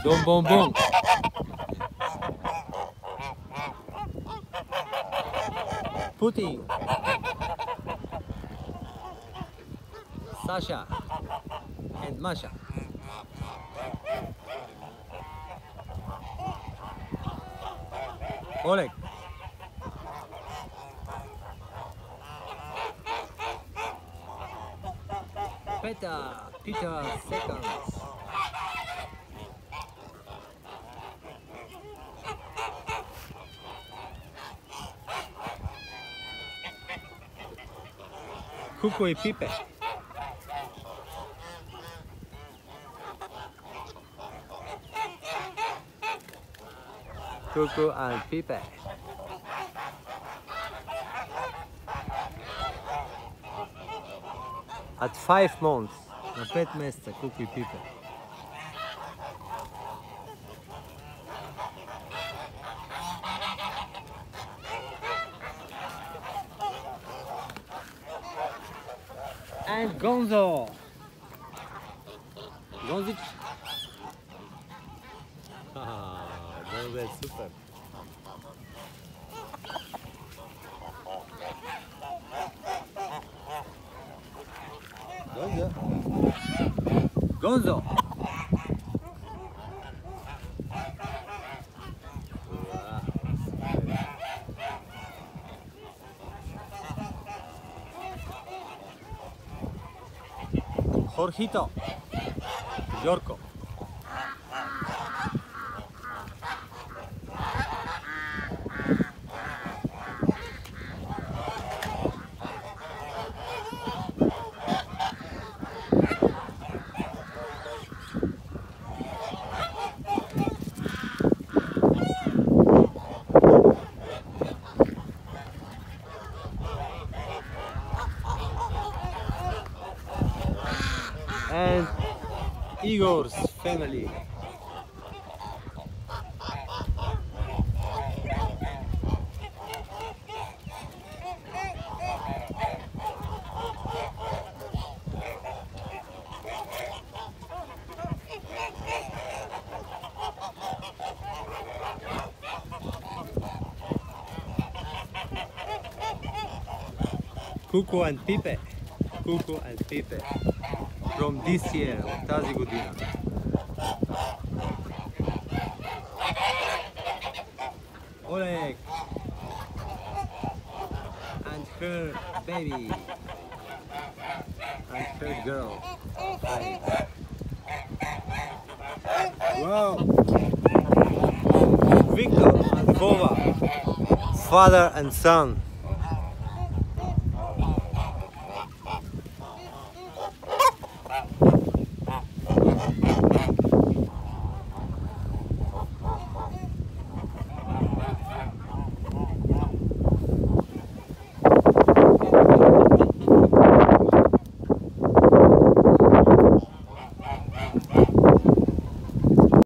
Dom bom bom. Putin. Sasha and Masha. Oleg. Peter seconds. Cuco y Pipe. Cuco and Pipe. At 5 months, на 5 месеца, Cuco и Pipe. And Gonzo. Gonzic. Gonzo je super. Gonzo. Gonzo. Jorgito, Yorko. And Igor's family. Cuco and Pipe. Cuco and Pipe. From this year, of тази година. Oleg and her baby and her girl. Wow! Victor and Vova, father and son.